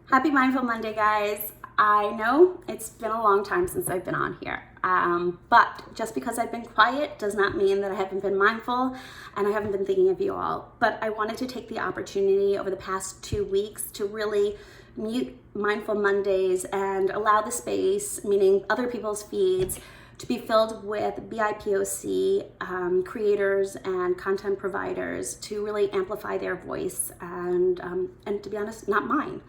Happy Mindful Monday, guys. I know it's been a long time since I've been on here, but just because I've been quiet does not mean that I haven't been mindful and I haven't been thinking of you all. But I wanted to take the opportunity over the past 2 weeks to really mute Mindful Mondays and allow the space, meaning other people's feeds, to be filled with BIPOC creators and content providers to really amplify their voice and to be honest, not mine.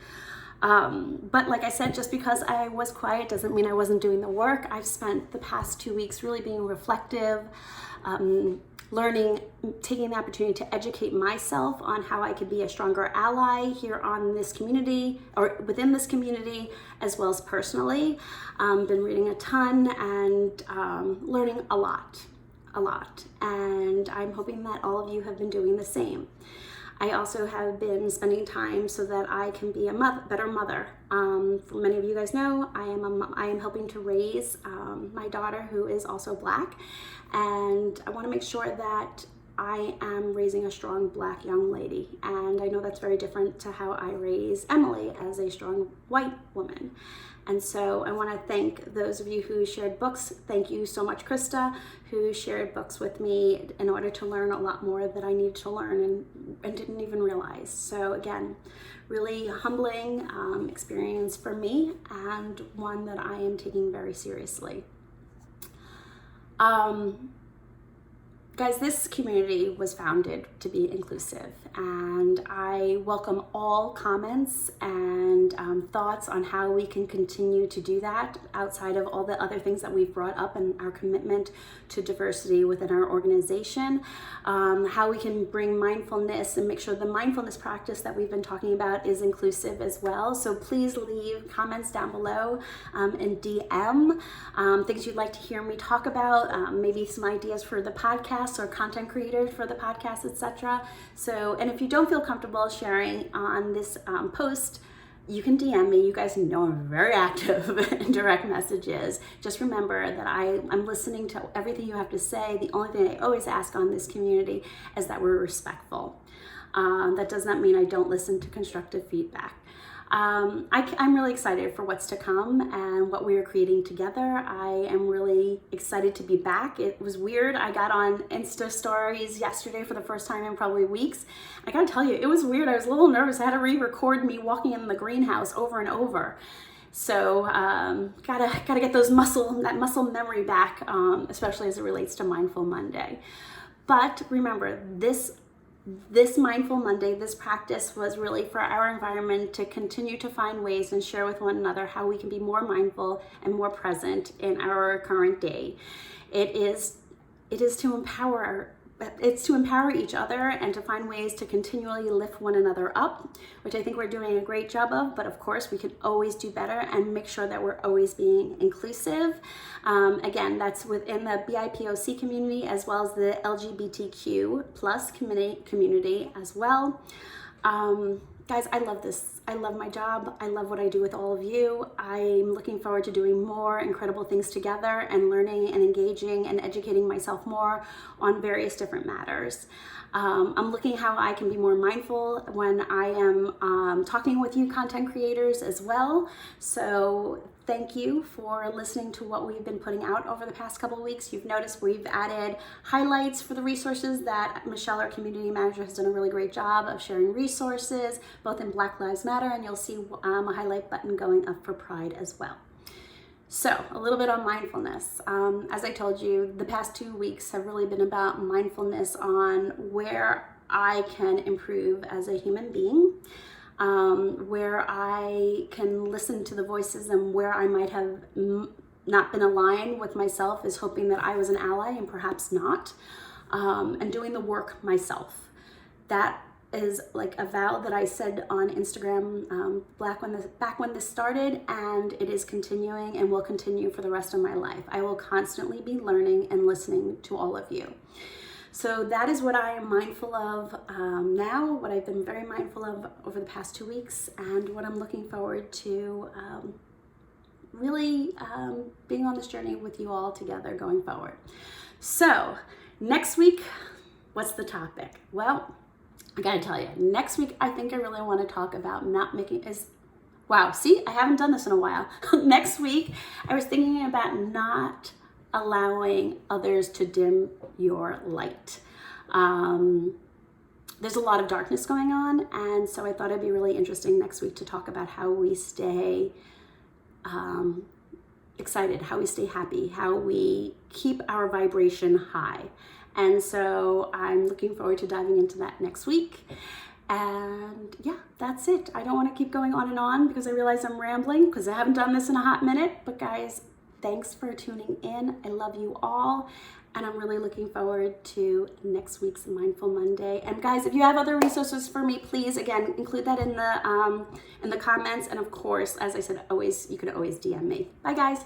But like I said, just because I was quiet doesn't mean I wasn't doing the work. I've spent the past 2 weeks really being reflective, learning, taking the opportunity to educate myself on how I could be a stronger ally here on this community or within this community, as well as personally. Been reading a ton and learning a lot. And I'm hoping that all of you have been doing the same. I also have been spending time so that I can be a better mother. For many of you guys know, I am helping to raise my daughter, who is also Black, and I want to make sure that I am raising a strong Black young lady. And I know that's very different to how I raise Emily as a strong white woman. And so I want to thank those of you who shared books. Thank you so much, Krista, who shared books with me in order to learn a lot more that I needed to learn and didn't even realize. So again, really humbling experience for me and one that I am taking very seriously. Guys, this community was founded to be inclusive, and I welcome all comments and thoughts on how we can continue to do that outside of all the other things that we've brought up and our commitment to diversity within our organization, how we can bring mindfulness and make sure the mindfulness practice that we've been talking about is inclusive as well. So please leave comments down below and DM things you'd like to hear me talk about, maybe some ideas for the podcast or content creators for the podcast, etc. So, and if you don't feel comfortable sharing on this post, you can DM me. You guys know I'm very active in direct messages. Just remember that I'm listening to everything you have to say. The only thing I always ask on this community is that we're respectful. That does not mean I don't listen to constructive feedback. I'm really excited for what's to come and what we are creating together. I am really excited to be back. It was weird. I got on Insta stories yesterday for the first time in probably weeks. I gotta tell you, it was weird. I was a little nervous. I had to re-record me walking in the greenhouse over and over. So gotta get that muscle memory back, especially as it relates to Mindful Monday. But remember, this Mindful Monday, this practice was really for our environment to continue to find ways and share with one another how we can be more mindful and more present in our current day. It is to empower each other and to find ways to continually lift one another up, which I think we're doing a great job of, but of course we can always do better and make sure that we're always being inclusive. Again, that's within the BIPOC community as well as the LGBTQ plus community as well. Guys, I love this. I love my job. I love what I do with all of you. I'm looking forward to doing more incredible things together and learning and engaging and educating myself more on various different matters. I'm looking how I can be more mindful when I am talking with you content creators as well. So thank you for listening to what we've been putting out over the past couple of weeks. You've noticed we've added highlights for the resources that Michelle, our community manager, has done a really great job of sharing resources, both in Black Lives Matter, and you'll see a highlight button going up for Pride as well. So a little bit on mindfulness. As I told you, the past 2 weeks have really been about mindfulness on where I can improve as a human being, where I can listen to the voices and where I might have not been aligned with myself is hoping that I was an ally and perhaps not, and doing the work myself. That is like a vow that I said on Instagram back when this started, and it is continuing and will continue for the rest of my life. I will constantly be learning and listening to all of you. So that is what I am mindful of now, what I've been very mindful of over the past 2 weeks, and what I'm looking forward to really being on this journey with you all together going forward. So next week, what's the topic? Well, I gotta tell you, next week I think I really want to talk about not making Wow, see, I haven't done this in a while. Next week, I was thinking about not allowing others to dim your light. There's a lot of darkness going on, and so I thought it'd be really interesting next week to talk about how we stay excited, how we stay happy, how we keep our vibration high. And so I'm looking forward to diving into that next week. And yeah, that's it. I don't want to keep going on and on because I realize I'm rambling because I haven't done this in a hot minute. But guys, thanks for tuning in. I love you all. And I'm really looking forward to next week's Mindful Monday. And guys, if you have other resources for me, please, again, include that in the comments. And of course, as I said, you can always DM me. Bye, guys.